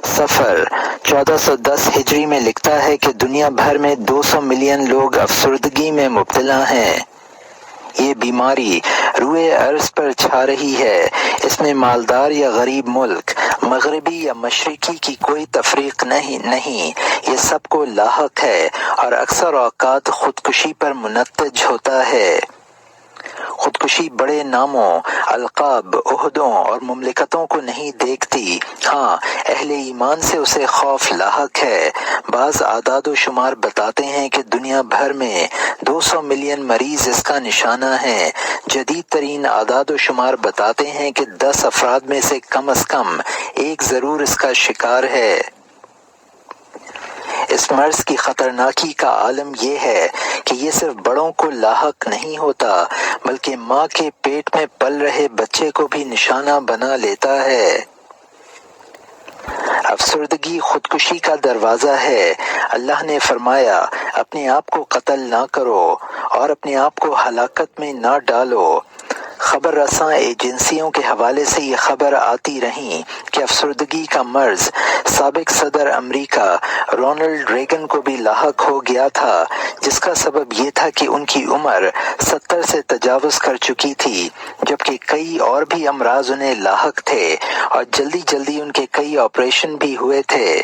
سفر 1410 ہجری میں لکھتا ہے کہ دنیا بھر میں 200 ملین لوگ افسردگی میں مبتلا ہیں۔ یہ بیماری روئے ارض پر چھا رہی ہے۔ اس میں مالدار یا غریب ملک، مغربی یا مشرقی کی کوئی تفریق نہیں، یہ سب کو لاحق ہے اور اکثر اوقات خودکشی پر منتج ہوتا ہے۔ خودکشی بڑے ناموں، القاب، عہدوں اور مملکتوں کو نہیں دیکھتی، ہاں اہل ایمان سے اسے خوف لاحق ہے۔ بعض اعداد و شمار بتاتے ہیں کہ دنیا بھر میں 200 ملین مریض اس کا نشانہ ہیں۔ جدید ترین اعداد و شمار بتاتے ہیں کہ 10 افراد میں سے کم از کم ایک ضرور اس کا شکار ہے۔ اس مرض کی خطرناکی کا عالم یہ ہے کہ یہ صرف بڑوں کو لاحق نہیں ہوتا بلکہ ماں کے پیٹ میں پل رہے بچے کو بھی نشانہ بنا لیتا ہے۔ افسردگی خودکشی کا دروازہ ہے۔ اللہ نے فرمایا، اپنے آپ کو قتل نہ کرو اور اپنے آپ کو ہلاکت میں نہ ڈالو۔ خبر رساں ایجنسیوں کے حوالے سے یہ خبر آتی رہیں کہ افسردگی کا مرض سابق صدر امریکہ رونلڈ ریگن کو بھی لاحق ہو گیا تھا، جس کا سبب یہ تھا کہ ان کی عمر 70 سے تجاوز کر چکی تھی، جبکہ کئی اور بھی امراض انہیں لاحق تھے اور جلدی ان کے کئی آپریشن بھی ہوئے تھے۔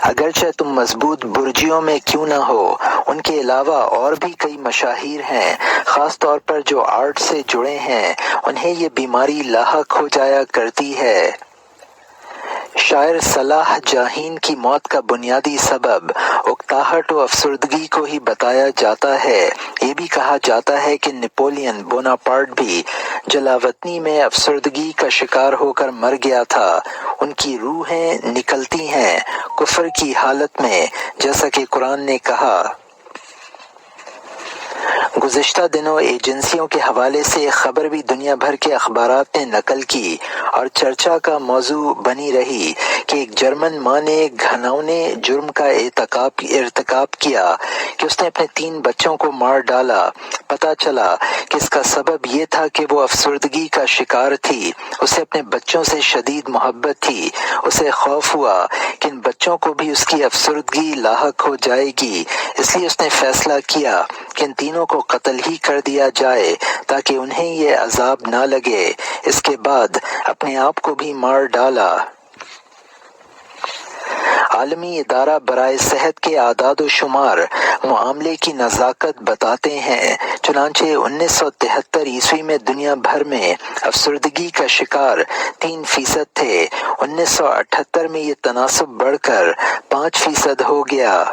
اگرچہ تم مضبوط برجیوں میں کیوں نہ ہو، ان کے علاوہ اور بھی کئی مشاہیر ہیں، خاص طور پر جو آرٹ سے جڑے ہیں، انہیں یہ بیماری لاحق ہو جایا کرتی ہے۔ شاعر صلاح جاہین کی موت کا بنیادی سبب اکتاہٹ و افسردگی کو ہی بتایا جاتا ہے۔ یہ بھی کہا جاتا ہے کہ نپولین بوناپارٹ بھی جلاوطنی میں افسردگی کا شکار ہو کر مر گیا تھا۔ ان کی روحیں نکلتی ہیں کفر کی حالت میں، جیسا کہ قرآن نے کہا۔ گزشتہ دنوں ایجنسیوں کے حوالے سے ایک خبر بھی دنیا بھر کے اخبارات نے نقل کی اور چرچا کا موضوع بنی رہی کہ ایک جرمن ماں نے ایک گھناؤنے جرم کا ارتکاب کیا کہ اس نے اپنے 3 بچوں کو مار ڈالا۔ پتہ چلا کہ اس کا سبب یہ تھا کہ وہ افسردگی کا شکار تھی۔ اسے اپنے بچوں سے شدید محبت تھی۔ اسے خوف ہوا کہ ان بچوں کو بھی اس کی افسردگی لاحق ہو جائے گی، اس لیے اس نے فیصلہ کیا کہ ان تینوں کو قتل ہی کر دیا جائے تاکہ انہیں یہ عذاب نہ لگے۔ اس کے بعد اپنے آپ کو بھی مار ڈالا۔ عالمی ادارہ برائے صحت کے اعداد و شمار معاملے کی نزاکت بتاتے ہیں، چنانچہ 1973 عیسوی میں دنیا بھر میں افسردگی کا شکار 3% تھے۔ 1978 میں یہ تناسب بڑھ کر 5% ہو گیا۔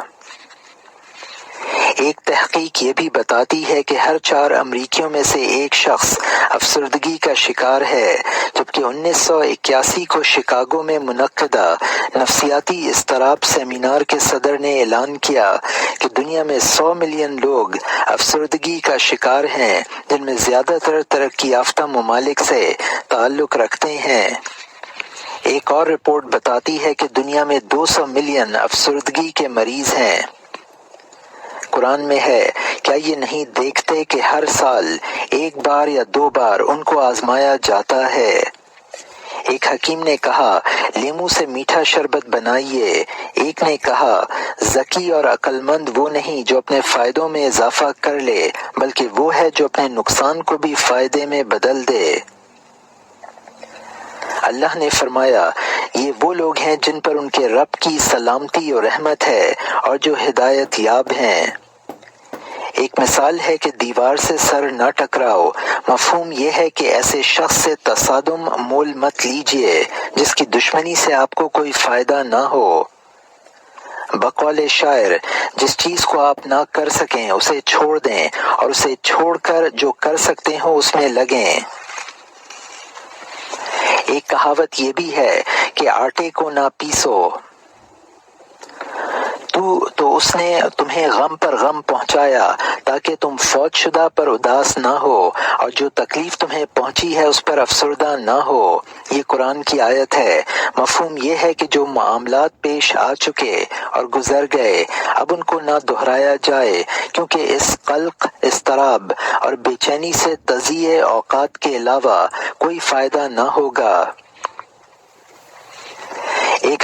ایک تحقیق یہ بھی بتاتی ہے کہ ہر 4 امریکیوں میں سے ایک شخص افسردگی کا شکار ہے، جبکہ 1981 کو شکاگو میں منعقدہ نفسیاتی اضطراب سیمینار کے صدر نے اعلان کیا کہ دنیا میں 100 ملین لوگ افسردگی کا شکار ہیں، جن میں زیادہ تر ترقی یافتہ ممالک سے تعلق رکھتے ہیں۔ ایک اور رپورٹ بتاتی ہے کہ دنیا میں 200 ملین افسردگی کے مریض ہیں۔ قرآن میں ہے، کیا یہ نہیں دیکھتے کہ ہر سال 1 بار یا 2 بار ان کو آزمایا جاتا ہے؟ ایک حکیم نے کہا، لیموں سے میٹھا شربت بنائیے۔ ایک نے کہا، ذکی اور عقل مند وہ نہیں جو اپنے فائدوں میں اضافہ کر لے، بلکہ وہ ہے جو اپنے نقصان کو بھی فائدے میں بدل دے۔ اللہ نے فرمایا، یہ وہ لوگ ہیں جن پر ان کے رب کی سلامتی اور رحمت ہے اور جو ہدایت یاب ہیں۔ ایک مثال ہے کہ دیوار سے سر نہ ٹکراؤ۔ مفہوم یہ ہے کہ ایسے شخص سے تصادم مول مت لیجیے جس کی دشمنی سے آپ کو کوئی فائدہ نہ ہو۔ بقول شاعر، جس چیز کو آپ نہ کر سکیں اسے چھوڑ دیں اور اسے چھوڑ کر جو کر سکتے ہو اس میں لگیں۔ ایک کہاوت یہ بھی ہے کہ آٹے کو نہ پیسو تو اس نے تمہیں غم پر غم پہنچایا تاکہ تم فوت شدہ پر اداس نہ ہو اور جو تکلیف تمہیں پہنچی ہے اس پر افسردہ نہ ہو۔ یہ قرآن کی آیت ہے۔ مفہوم یہ ہے کہ جو معاملات پیش آ چکے اور گزر گئے اب ان کو نہ دہرایا جائے، کیونکہ اس قلق، اضطراب اور بے چینی سے تضییع اوقات کے علاوہ کوئی فائدہ نہ ہوگا۔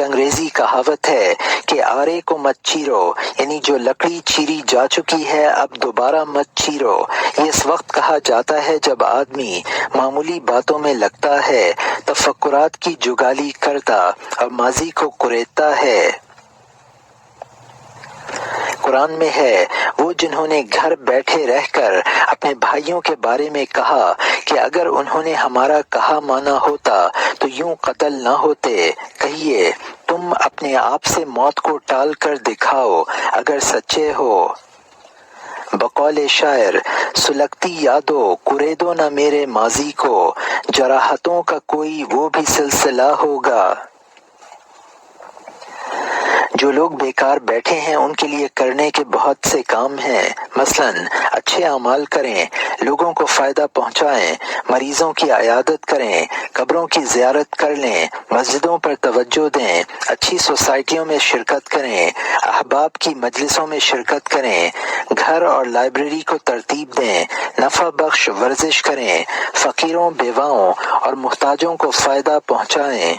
انگریزی کہاوت ہے کہ آرے کو مت چیرو، یعنی جو لکڑی چیری جا چکی ہے اب دوبارہ مت چیرو۔ یہ اس وقت کہا جاتا ہے جب آدمی معمولی باتوں میں لگتا ہے، تفکرات کی جگالی کرتا اور ماضی کو کریدتا ہے۔ قرآن میں ہے، وہ جنہوں نے گھر بیٹھے رہ کر اپنے بھائیوں کے بارے میں کہا کہ اگر انہوں نے ہمارا کہا مانا ہوتا تو یوں قتل نہ ہوتے، کہیے تم اپنے آپ سے موت کو ٹال کر دکھاؤ اگر سچے ہو۔ بقول شاعر، سلگتی یادو کریدو نہ میرے ماضی کو، جراحتوں کا کوئی وہ بھی سلسلہ ہوگا۔ جو لوگ بیکار بیٹھے ہیں ان کے لیے کرنے کے بہت سے کام ہیں، مثلاً اچھے اعمال کریں، لوگوں کو فائدہ پہنچائیں، مریضوں کی عیادت کریں، قبروں کی زیارت کر لیں، مسجدوں پر توجہ دیں، اچھی سوسائٹیوں میں شرکت کریں، احباب کی مجلسوں میں شرکت کریں، گھر اور لائبریری کو ترتیب دیں، نفع بخش ورزش کریں، فقیروں، بیواؤں اور محتاجوں کو فائدہ پہنچائیں۔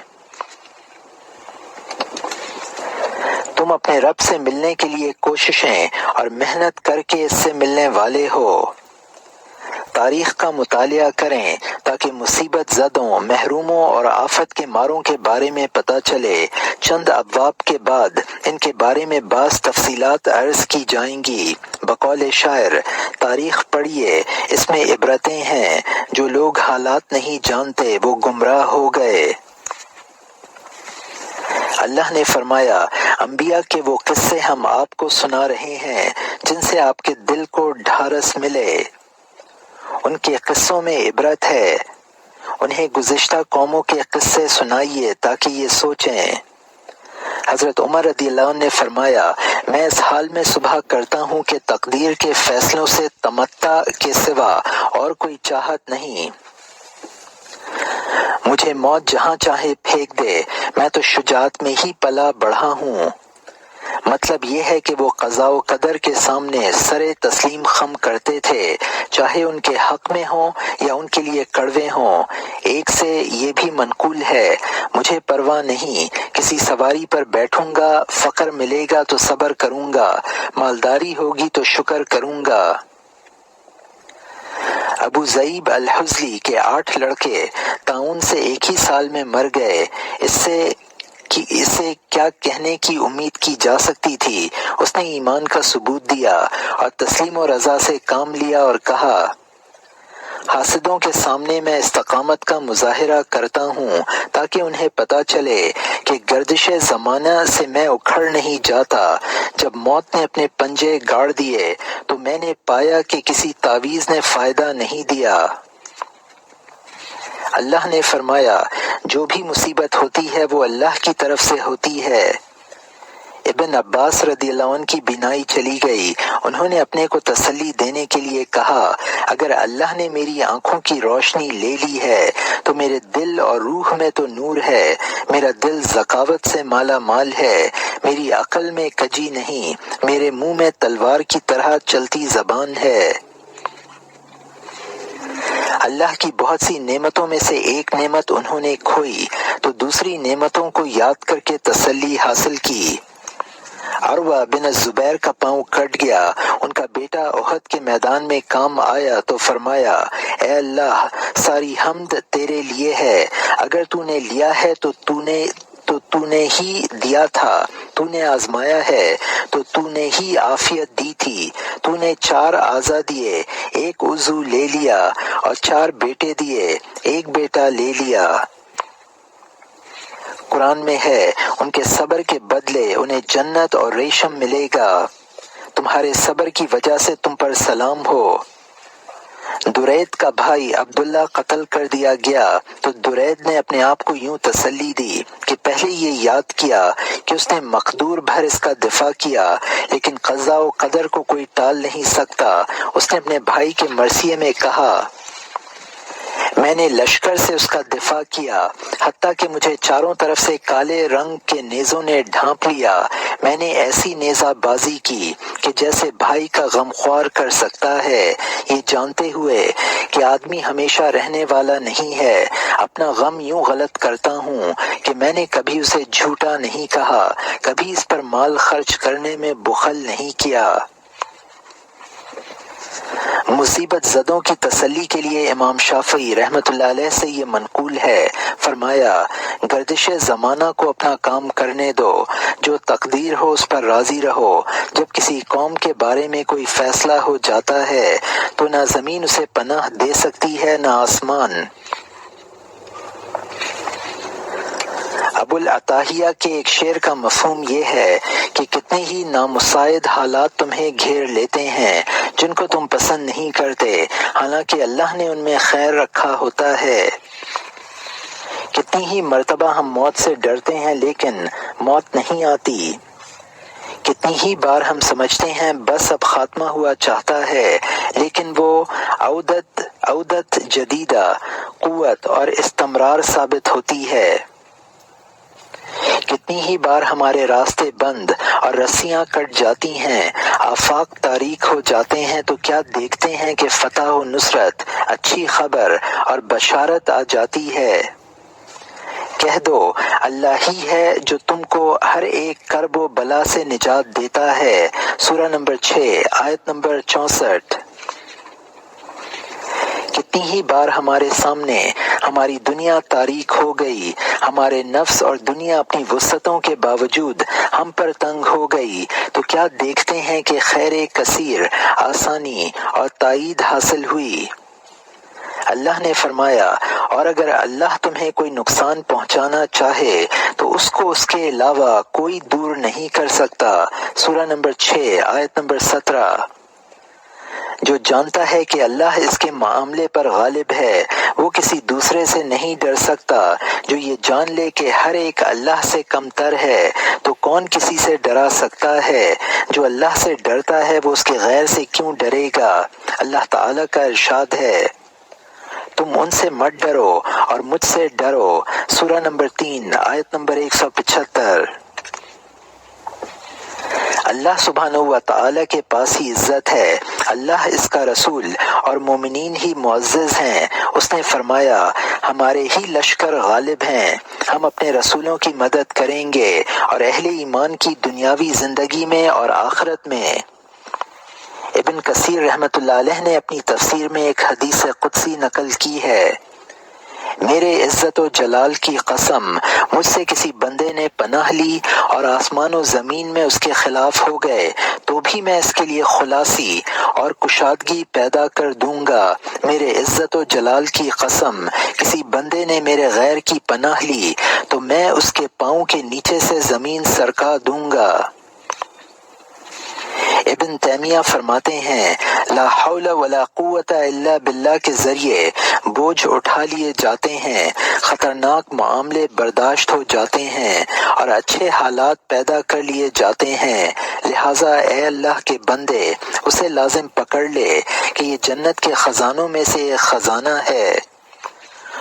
تم اپنے رب سے ملنے کے لیے کوششیں اور محنت کر کے اس سے ملنے والے ہو۔ تاریخ کا مطالعہ کریں تاکہ مصیبت زدوں، محروموں اور آفت کے ماروں کے بارے میں پتہ چلے۔ چند ابواب کے بعد ان کے بارے میں بعض تفصیلات عرض کی جائیں گی۔ بقول شاعر، تاریخ پڑھیے، اس میں عبرتیں ہیں، جو لوگ حالات نہیں جانتے وہ گمراہ ہو گئے۔ اللہ نے فرمایا، انبیاء کے وہ قصے ہم آپ کو سنا رہے ہیں جن سے آپ کے دل کو ڈھارس ملے۔ ان کے قصوں میں عبرت ہے۔ انہیں گزشتہ قوموں کے قصے سنائیے تاکہ یہ سوچیں۔ حضرت عمر رضی اللہ عنہ نے فرمایا، میں اس حال میں صبح کرتا ہوں کہ تقدیر کے فیصلوں سے تمتع کے سوا اور کوئی چاہت نہیں۔ مجھے موت جہاں چاہے پھینک دے، میں تو شجاعت میں ہی پلا بڑھا ہوں۔ مطلب یہ ہے کہ وہ قضاء و قدر کے سامنے سر تسلیم خم کرتے تھے، چاہے ان کے حق میں ہوں یا ان کے لیے کڑوے ہوں۔ ایک سے یہ بھی منقول ہے، مجھے پرواہ نہیں، کسی سواری پر بیٹھوں گا، فقر ملے گا تو صبر کروں گا، مالداری ہوگی تو شکر کروں گا۔ ابو ذئیب الحزلی کے 8 لڑکے طاعون سے ایک ہی سال میں مر گئے۔ اسے کیا کہنے کی امید کی جا سکتی تھی؟ اس نے ایمان کا ثبوت دیا اور تسلیم و رضا سے کام لیا اور کہا، حاسدوں کے سامنے میں استقامت کا مظاہرہ کرتا ہوں تاکہ انہیں پتہ چلے کہ گردش زمانہ سے میں اکھڑ نہیں جاتا۔ جب موت نے اپنے پنجے گاڑ دیے تو میں نے پایا کہ کسی تعویذ نے فائدہ نہیں دیا۔ اللہ نے فرمایا، جو بھی مصیبت ہوتی ہے وہ اللہ کی طرف سے ہوتی ہے۔ ابن عباس رضی اللہ عنہ کی بینائی چلی گئی۔ انہوں نے اپنے کو تسلی دینے کے لیے کہا، اگر اللہ نے میری آنکھوں کی روشنی لے لی ہے تو میرے دل اور روح میں تو نور ہے۔ میرا دل ذکاوت سے مالا مال ہے، میری عقل میں کجی نہیں، میرے منہ میں تلوار کی طرح چلتی زبان ہے۔ اللہ کی بہت سی نعمتوں میں سے ایک نعمت انہوں نے کھوئی تو دوسری نعمتوں کو یاد کر کے تسلی حاصل کی۔ عروہ بن الزبیر کا پاؤں کٹ گیا، ان کا بیٹا احد کے میدان میں کام آیا تو فرمایا، اے اللہ، ساری حمد تیرے لیے ہے، اگر تو نے لیا ہے تو تو نے ہی دیا تھا، تو نے آزمایا ہے تو تو نے ہی عافیت دی تھی، تو نے 4 اعضا دیے، 1 عضو لے لیا، اور 4 بیٹے دیے، 1 بیٹا لے لیا۔ قرآن میں ہے، ان کے صبر کے بدلے انہیں جنت اور ریشم ملے گا، تمہارے صبر کی وجہ سے تم پر سلام ہو۔ درید کا بھائی عبداللہ قتل کر دیا گیا تو درید نے اپنے آپ کو یوں تسلی دی کہ پہلے یہ یاد کیا کہ اس نے مقدور بھر اس کا دفاع کیا، لیکن قضاء و قدر کو کوئی ٹال نہیں سکتا۔ اس نے اپنے بھائی کے مرثیے میں کہا، میں نے لشکر سے اس کا دفاع کیا حتیٰ کہ مجھے چاروں طرف سے کالے رنگ کے نیزوں نے ڈھانپ لیا۔ میں نے ایسی نیزہ بازی کی کہ جیسے بھائی کا غم خوار کر سکتا ہے، یہ جانتے ہوئے کہ آدمی ہمیشہ رہنے والا نہیں ہے۔ اپنا غم یوں غلط کرتا ہوں کہ میں نے کبھی اسے جھوٹا نہیں کہا، کبھی اس پر مال خرچ کرنے میں بخل نہیں کیا۔ مصیبت زدوں کی تسلی کے لیے امام شافعی رحمۃ اللہ علیہ سے یہ منقول ہے، فرمایا گردش زمانہ کو اپنا کام کرنے دو، جو تقدیر ہو اس پر راضی رہو۔ جب کسی قوم کے بارے میں کوئی فیصلہ ہو جاتا ہے تو نہ زمین اسے پناہ دے سکتی ہے نہ آسمان۔ ابو العتاہیہ کے ایک شعر کا مفہوم یہ ہے کہ کتنے ہی نامساعد حالات تمہیں گھیر لیتے ہیں جن کو تم پسند نہیں کرتے، حالانکہ اللہ نے ان میں خیر رکھا ہوتا ہے۔ کتنی ہی مرتبہ ہم موت سے ڈرتے ہیں لیکن موت نہیں آتی۔ کتنی ہی بار ہم سمجھتے ہیں بس اب خاتمہ ہوا چاہتا ہے، لیکن وہ عودت جدیدہ قوت اور استمرار ثابت ہوتی ہے۔ کتنی ہی بار ہمارے راستے بند اور رسیاں کٹ جاتی ہیں، آفاق تاریک ہو جاتے ہیں تو کیا دیکھتے ہیں کہ فتح و نصرت، اچھی خبر اور بشارت آ جاتی ہے۔ کہہ دو اللہ ہی ہے جو تم کو ہر ایک کرب و بلا سے نجات دیتا ہے۔ سورہ نمبر 6 آیت نمبر 64۔ کتنی ہی بار ہمارے سامنے ہماری دنیا تاریک ہو گئی، ہمارے نفس اور دنیا اپنی وسعتوں کے باوجود ہم پر تنگ ہو گئی تو کیا دیکھتے ہیں کہ خیر کثیر، آسانی اور تائید حاصل ہوئی۔ اللہ نے فرمایا اور اگر اللہ تمہیں کوئی نقصان پہنچانا چاہے تو اس کو اس کے علاوہ کوئی دور نہیں کر سکتا۔ سورہ نمبر 6 آیت نمبر 17۔ جو جانتا ہے کہ اللہ اس کے معاملے پر غالب ہے وہ کسی دوسرے سے نہیں ڈر سکتا۔ جو یہ جان لے کہ ہر ایک اللہ سے کم تر ہے تو کون کسی سے ڈرا سکتا ہے۔ جو اللہ سے ڈرتا ہے وہ اس کے غیر سے کیوں ڈرے گا۔ اللہ تعالیٰ کا ارشاد ہے تم ان سے مت ڈرو اور مجھ سے ڈرو۔ سورہ نمبر 3 آیت نمبر 175۔ اللہ سبحانہ و تعالیٰ کے پاس ہی عزت ہے، اللہ اس کا رسول اور مومنین ہی معزز ہیں۔ اس نے فرمایا ہمارے ہی لشکر غالب ہیں، ہم اپنے رسولوں کی مدد کریں گے اور اہل ایمان کی دنیاوی زندگی میں اور آخرت میں۔ ابن کثیر رحمۃ اللہ علیہ نے اپنی تفسیر میں ایک حدیث قدسی نقل کی ہے، میرے عزت و جلال کی قسم مجھ سے کسی بندے نے پناہ لی اور آسمان و زمین میں اس کے خلاف ہو گئے تو بھی میں اس کے لیے خلاصی اور کشادگی پیدا کر دوں گا۔ میرے عزت و جلال کی قسم کسی بندے نے میرے غیر کی پناہ لی تو میں اس کے پاؤں کے نیچے سے زمین سرکا دوں گا۔ ابن تیمیہ فرماتے ہیں لا حول ولا قوت الا باللہ کے ذریعے بوجھ اٹھا لیے جاتے ہیں، خطرناک معاملے برداشت ہو جاتے ہیں اور اچھے حالات پیدا کر لیے جاتے ہیں۔ لہٰذا اے اللہ کے بندے اسے لازم پکڑ لے کہ یہ جنت کے خزانوں میں سے ایک خزانہ ہے،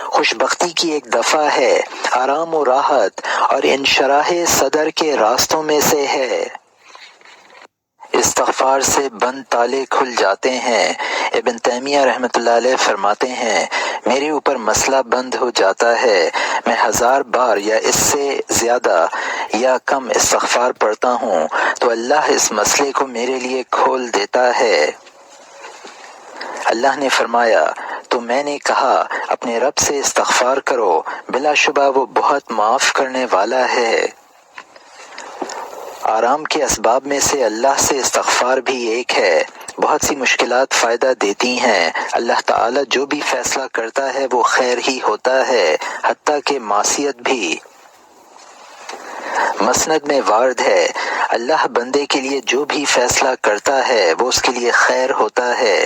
خوش بختی کی ایک دفعہ ہے، آرام و راحت اور انشراح صدر کے راستوں میں سے ہے۔ استغفار سے بند تالے کھل جاتے ہیں۔ ابن تیمیہ رحمۃ اللہ علیہ فرماتے ہیں میرے اوپر مسئلہ بند ہو جاتا ہے، میں 1000 بار یا اس سے زیادہ یا کم استغفار پڑھتا ہوں تو اللہ اس مسئلے کو میرے لیے کھول دیتا ہے۔ اللہ نے فرمایا تو میں نے کہا اپنے رب سے استغفار کرو، بلا شبہ وہ بہت معاف کرنے والا ہے۔ آرام کے اسباب میں سے اللہ سے استغفار بھی ایک ہے۔ بہت سی مشکلات فائدہ دیتی ہیں، اللہ تعالیٰ جو بھی فیصلہ کرتا ہے وہ خیر ہی ہوتا ہے، حتیٰ کہ معصیت بھی۔ مسند میں وارد ہے اللہ بندے کے لیے جو بھی فیصلہ کرتا ہے وہ اس کے لیے خیر ہوتا ہے۔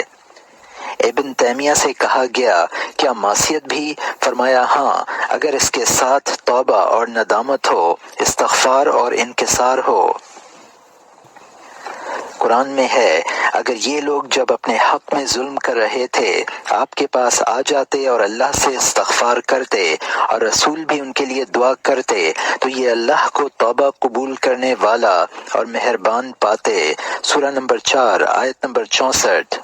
ابن تیمیہ سے کہا گیا کیا معصیت بھی؟ فرمایا ہاں، اگر اس کے ساتھ توبہ اور ندامت ہو، استغفار اور انکسار ہو۔ قرآن میں ہے، اگر یہ لوگ جب اپنے حق میں ظلم کر رہے تھے آپ کے پاس آ جاتے اور اللہ سے استغفار کرتے اور رسول بھی ان کے لیے دعا کرتے تو یہ اللہ کو توبہ قبول کرنے والا اور مہربان پاتے۔ سورہ نمبر 4 آیت نمبر 64۔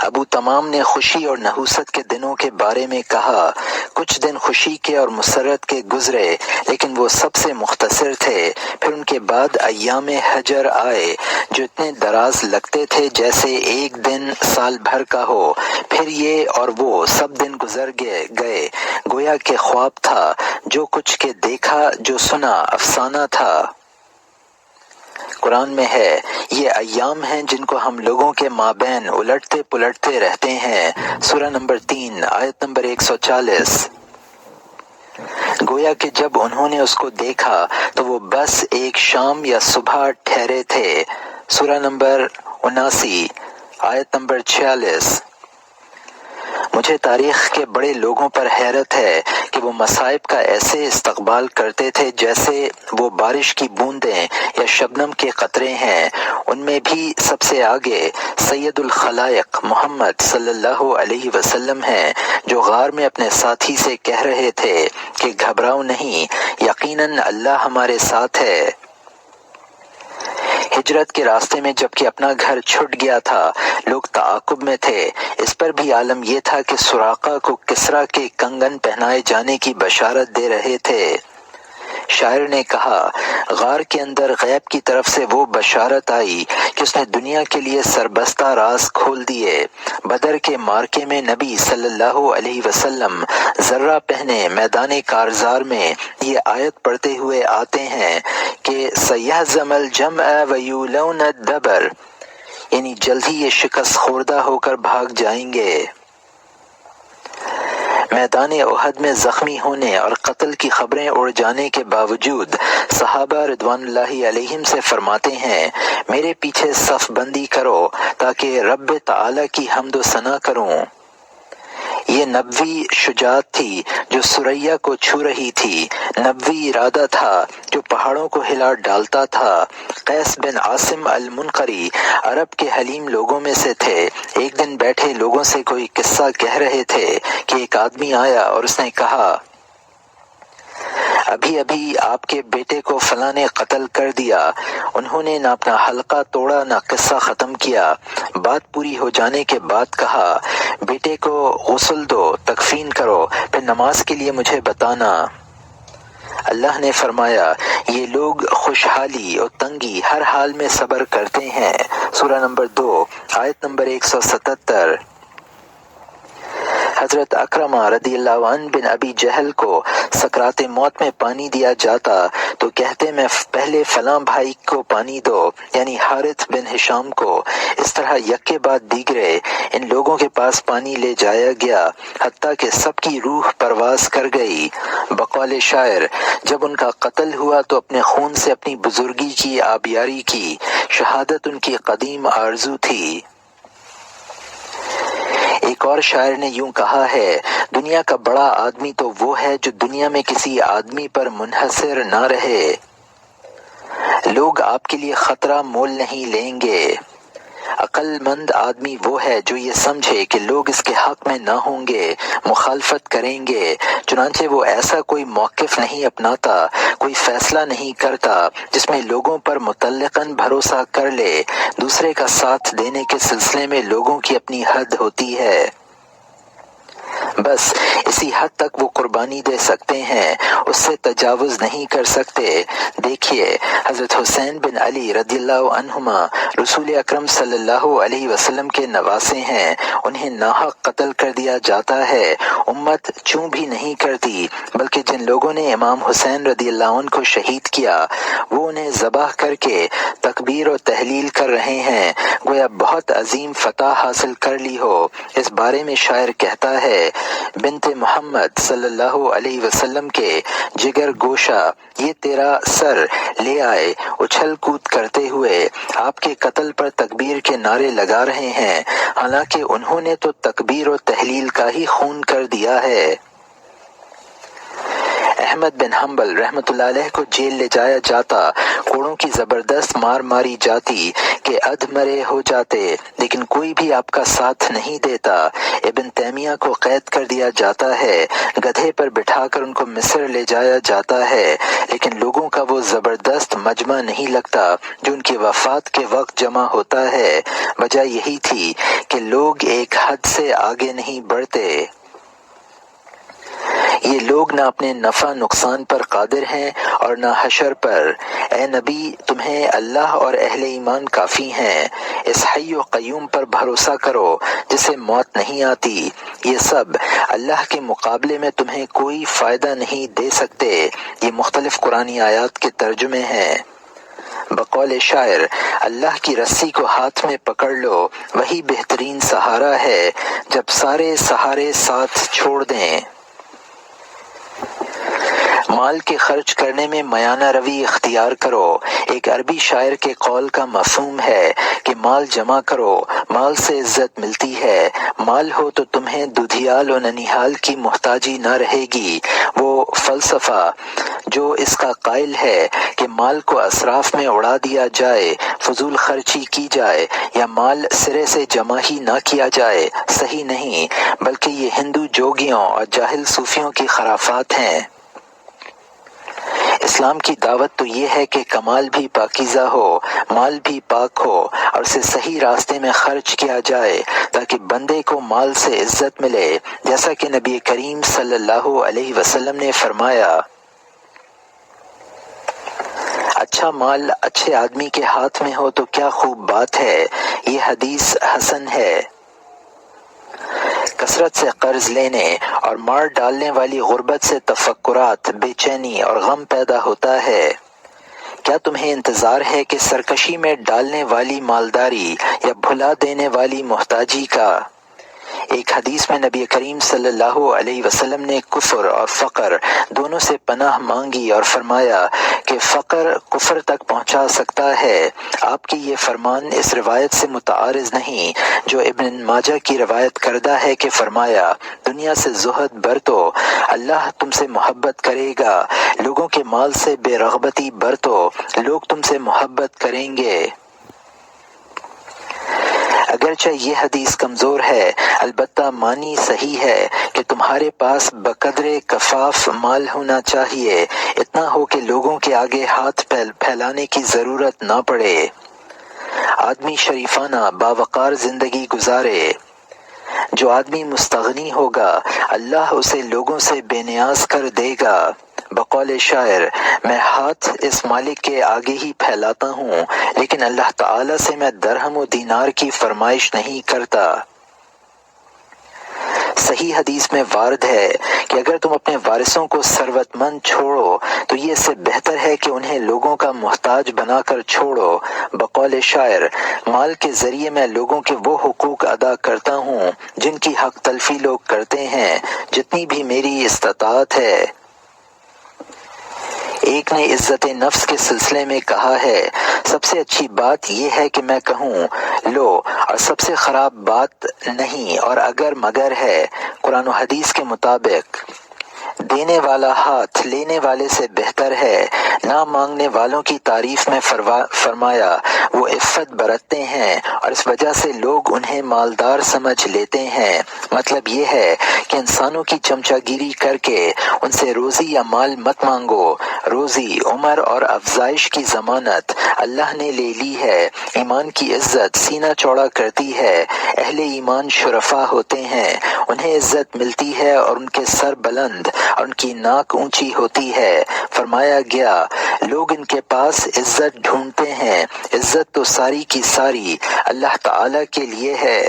ابو تمام نے خوشی اور نحوست کے دنوں کے بارے میں کہا، کچھ دن خوشی کے اور مسرت کے گزرے لیکن وہ سب سے مختصر تھے۔ پھر ان کے بعد ایام حجر آئے جو اتنے دراز لگتے تھے جیسے ایک دن سال بھر کا ہو۔ پھر یہ اور وہ سب دن گزر گئے گویا کہ خواب تھا، جو کچھ کے دیکھا جو سنا افسانہ تھا۔ قرآن میں ہے، یہ ایام ہیں جن کو ہم لوگوں کے مابین الٹتے پلٹتے رہتے ہیں۔ سورہ نمبر 3 آیت نمبر 140۔ گویا کہ جب انہوں نے اس کو دیکھا تو وہ بس ایک شام یا صبح ٹھہرے تھے۔ سورہ نمبر 79 آیت نمبر 46۔ مجھے تاریخ کے بڑے لوگوں پر حیرت ہے کہ وہ مصائب کا ایسے استقبال کرتے تھے جیسے وہ بارش کی بوندیں یا شبنم کے قطرے ہیں۔ ان میں بھی سب سے آگے سید الخلائق محمد صلی اللہ علیہ وسلم ہیں، جو غار میں اپنے ساتھی سے کہہ رہے تھے کہ گھبراؤ نہیں، یقیناً اللہ ہمارے ساتھ ہے۔ ہجرت کے راستے میں جبکہ اپنا گھر چھٹ گیا تھا لوگ تعاقب میں تھے۔ اس پر بھی عالم یہ تھا کہ سراقہ کو کسریٰ کے کنگن پہنائے جانے کی بشارت دے رہے تھے۔ شاعر نے کہا، غار کے اندر غیب کی طرف سے وہ بشارت آئی کہ اس نے دنیا کے لیے سربستہ راز کھول دیے۔ بدر کے مارکے میں نبی صلی اللہ علیہ وسلم ذرہ پہنے میدان کارزار میں یہ آیت پڑھتے ہوئے آتے ہیں کہ سَيَهْزَمُ الْجَمْعُ وَيُوَلُّونَ الدُّبُرَ، یعنی جلد ہی یہ شکست خوردہ ہو کر بھاگ جائیں گے۔ میدان احد میں زخمی ہونے اور قتل کی خبریں اڑ جانے کے باوجود صحابہ رضوان اللہ علیہم سے فرماتے ہیں، میرے پیچھے صف بندی کرو تاکہ رب تعالی کی حمد و ثنا کروں۔ یہ نبوی شجاعت تھی جو سریا کو چھو رہی تھی، نبوی ارادہ تھا جو پہاڑوں کو ہلا ڈالتا تھا۔ قیس بن عاصم المنقری عرب کے حلیم لوگوں میں سے تھے۔ ایک دن بیٹھے لوگوں سے کوئی قصہ کہہ رہے تھے کہ ایک آدمی آیا اور اس نے کہا، ابھی ابھی آپ کے بیٹے کو فلاں نے قتل کر دیا۔ انہوں نے نہ اپنا حلقہ توڑا نہ قصہ ختم کیا۔ بات پوری ہو جانے کے بعد کہا، بیٹے کو غسل دو، تکفین کرو، پھر نماز کے لیے مجھے بتانا۔ اللہ نے فرمایا، یہ لوگ خوشحالی اور تنگی ہر حال میں صبر کرتے ہیں۔ سورہ نمبر 2 آیت نمبر 177۔ حضرت اکرمہ رضی اللہ عنہ بن ابی جہل کو سکرات موت میں پانی دیا جاتا تو کہتے میں پہلے فلاں بھائی کو پانی دو، یعنی حارث بن ہشام کو۔ اس طرح یکے بعد دیگرے ان لوگوں کے پاس پانی لے جایا گیا حتیٰ کہ سب کی روح پرواز کر گئی۔ بقول شاعر، جب ان کا قتل ہوا تو اپنے خون سے اپنی بزرگی کی آبیاری کی، شہادت ان کی قدیم آرزو تھی۔ ایک اور شاعر نے یوں کہا ہے، دنیا کا بڑا آدمی تو وہ ہے جو دنیا میں کسی آدمی پر منحصر نہ رہے۔ لوگ آپ کے لیے خطرہ مول نہیں لیں گے۔ عقل مند آدمی وہ ہے جو یہ سمجھے کہ لوگ اس کے حق میں نہ ہوں گے، مخالفت کریں گے، چنانچہ وہ ایسا کوئی موقف نہیں اپناتا، کوئی فیصلہ نہیں کرتا جس میں لوگوں پر مطلقاً بھروسہ کر لے۔ دوسرے کا ساتھ دینے کے سلسلے میں لوگوں کی اپنی حد ہوتی ہے۔ بس اسی حد تک وہ قربانی دے سکتے ہیں، اس سے تجاوز نہیں کر سکتے۔ دیکھیے، حضرت حسین بن علی رضی اللہ عنہما رسول اکرم صلی اللہ علیہ وسلم کے نواسے ہیں، انہیں ناحق قتل کر دیا جاتا ہے۔ امت چوں بھی نہیں کرتی، بلکہ جن لوگوں نے امام حسین رضی اللہ عنہ کو شہید کیا وہ انہیں ذبح کر کے تکبیر و تحلیل کر رہے ہیں، گویا بہت عظیم فتح حاصل کر لی ہو۔ اس بارے میں شاعر کہتا ہے، بنت محمد صلی اللہ علیہ وسلم کے جگر گوشہ یہ تیرا سر لے آئے، اچھل کود کرتے ہوئے آپ کے قتل پر تکبیر کے نعرے لگا رہے ہیں، حالانکہ انہوں نے تو تکبیر و تحلیل کا ہی خون کر دیا ہے۔ احمد بن حنبل رحمۃ اللہ علیہ کو جیل لے جایا جاتا، کوڑوں کی زبردست مار ماری جاتی کہ ادھ مرے ہو جاتے، لیکن کوئی بھی آپ کا ساتھ نہیں دیتا۔ ابن تیمیہ کو قید کر دیا جاتا ہے، گدھے پر بٹھا کر ان کو مصر لے جایا جاتا ہے، لیکن لوگوں کا وہ زبردست مجمع نہیں لگتا جو ان کی وفات کے وقت جمع ہوتا ہے۔ وجہ یہی تھی کہ لوگ ایک حد سے آگے نہیں بڑھتے۔ یہ لوگ نہ اپنے نفع نقصان پر قادر ہیں اور نہ حشر پر۔ اے نبی، تمہیں اللہ اور اہل ایمان کافی ہیں۔ اس حی و قیوم پر بھروسہ کرو جسے موت نہیں آتی۔ یہ سب اللہ کے مقابلے میں تمہیں کوئی فائدہ نہیں دے سکتے۔ یہ مختلف قرآنی آیات کے ترجمے ہیں۔ بقول شاعر، اللہ کی رسی کو ہاتھ میں پکڑ لو، وہی بہترین سہارا ہے جب سارے سہارے ساتھ چھوڑ دیں۔ مال کے خرچ کرنے میں میانہ روی اختیار کرو۔ ایک عربی شاعر کے قول کا مفہوم ہے کہ مال جمع کرو، مال سے عزت ملتی ہے۔ مال ہو تو تمہیں ددھیال و ننیھال کی محتاجی نہ رہے گی۔ وہ فلسفہ جو اس کا قائل ہے کہ مال کو اسراف میں اڑا دیا جائے، فضول خرچی کی جائے یا مال سرے سے جمع ہی نہ کیا جائے، صحیح نہیں، بلکہ یہ ہندو جوگیوں اور جاہل صوفیوں کی خرافات ہیں۔ اسلام کی دعوت تو یہ ہے کہ کمال بھی پاکیزہ ہو، مال بھی پاک ہو اور اسے صحیح راستے میں خرچ کیا جائے تاکہ بندے کو مال سے عزت ملے، جیسا کہ نبی کریم صلی اللہ علیہ وسلم نے فرمایا، اچھا مال اچھے آدمی کے ہاتھ میں ہو تو کیا خوب بات ہے۔ یہ حدیث حسن ہے۔ کثرت سے قرض لینے اور مار ڈالنے والی غربت سے تفکرات، بے چینی اور غم پیدا ہوتا ہے۔ کیا تمہیں انتظار ہے کہ سرکشی میں ڈالنے والی مالداری یا بھلا دینے والی محتاجی کا؟ ایک حدیث میں نبی کریم صلی اللہ علیہ وسلم نے کفر اور فقر دونوں سے پناہ مانگی اور فرمایا کہ فقر کفر تک پہنچا سکتا ہے۔ آپ کی یہ فرمان اس روایت سے متعارض نہیں جو ابن ماجہ کی روایت کردہ ہے کہ فرمایا، دنیا سے زہد برتو، اللہ تم سے محبت کرے گا، لوگوں کے مال سے بے رغبتی برتو، لوگ تم سے محبت کریں گے۔ اگرچہ یہ حدیث کمزور ہے، البتہ معنی صحیح ہے کہ تمہارے پاس بقدر کفاف مال ہونا چاہیے، اتنا ہو کہ لوگوں کے آگے ہاتھ پھیلانے کی ضرورت نہ پڑے۔ آدمی شریفانہ باوقار زندگی گزارے۔ جو آدمی مستغنی ہوگا، اللہ اسے لوگوں سے بے نیاز کر دے گا۔ بقول شاعر، میں ہاتھ اس مالک کے آگے ہی پھیلاتا ہوں، لیکن اللہ تعالی سے میں درہم و دینار کی فرمائش نہیں کرتا۔ صحیح حدیث میں وارد ہے کہ اگر تم اپنے وارثوں کو ثروت مند چھوڑو تو یہ اس سے بہتر ہے کہ انہیں لوگوں کا محتاج بنا کر چھوڑو۔ بقول شاعر، مال کے ذریعے میں لوگوں کے وہ حقوق ادا کرتا ہوں جن کی حق تلفی لوگ کرتے ہیں، جتنی بھی میری استطاعت ہے۔ ایک نے عزت نفس کے سلسلے میں کہا ہے، سب سے اچھی بات یہ ہے کہ میں کہوں لو، اور سب سے خراب بات نہیں اور اگر مگر ہے۔ قرآن و حدیث کے مطابق دینے والا ہاتھ لینے والے سے بہتر ہے۔ نہ مانگنے والوں کی تعریف میں فرمایا، وہ عفت برتتے ہیں اور اس وجہ سے لوگ انہیں مالدار سمجھ لیتے ہیں۔ مطلب یہ ہے کہ انسانوں کی چمچہ گیری کر کے ان سے روزی یا مال مت مانگو۔ روزی، عمر اور افزائش کی ضمانت اللہ نے لے لی ہے۔ ایمان کی عزت سینہ چوڑا کرتی ہے۔ اہل ایمان شرفا ہوتے ہیں، انہیں عزت ملتی ہے اور ان کے سر بلند اور ان کی ناک اونچی ہوتی ہے۔ فرمایا گیا، لوگ ان کے پاس عزت ڈھونڈتے ہیں، عزت تو ساری کی ساری اللہ تعالی کے لیے ہے۔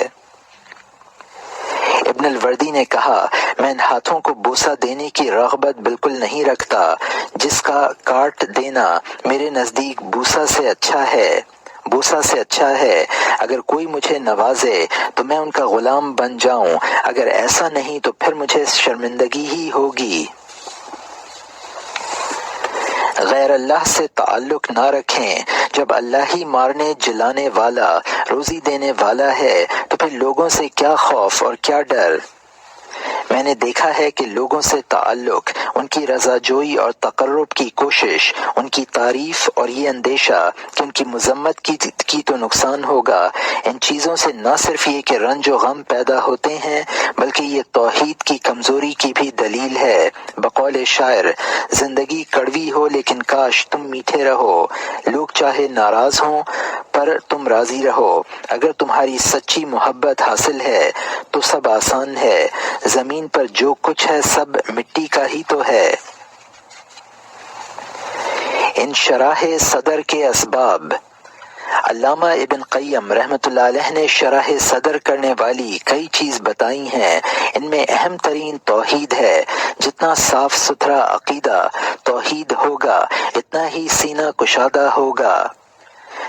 ابن الوردی نے کہا، میں ان ہاتھوں کو بوسہ دینے کی رغبت بالکل نہیں رکھتا، جس کا کاٹ دینا میرے نزدیک بوسہ سے اچھا ہے۔ اگر کوئی مجھے نوازے تو میں ان کا غلام بن جاؤں، اگر ایسا نہیں تو پھر مجھے شرمندگی ہی ہوگی۔ غیر اللہ سے تعلق نہ رکھیں۔ جب اللہ ہی مارنے جلانے والا، روزی دینے والا ہے تو پھر لوگوں سے کیا خوف اور کیا ڈر۔ میں نے دیکھا ہے کہ لوگوں سے تعلق، ان کی رضا جوئی اور تقرب کی کوشش، ان کی تعریف اور یہ اندیشہ کہ ان کی مذمت کی تو نقصان ہوگا، ان چیزوں سے نہ صرف یہ کہ رنج و غم پیدا ہوتے ہیں بلکہ یہ توحید کی کمزوری کی بھی دلیل ہے۔ بقول شاعر، زندگی کڑوی ہو لیکن کاش تم میٹھے رہو، لوگ چاہے ناراض ہوں پر تم راضی رہو، اگر تمہاری سچی محبت حاصل ہے تو سب آسان ہے، زمین پر جو کچھ ہے سب مٹی کا ہی تو ہے۔ انشراح صدر کے اسباب۔ علامہ ابن قیم رحمۃ اللہ علیہ نے شرح صدر کرنے والی کئی چیز بتائی ہیں، ان میں اہم ترین توحید ہے۔ جتنا صاف ستھرا عقیدہ توحید ہوگا اتنا ہی سینہ کشادہ ہوگا،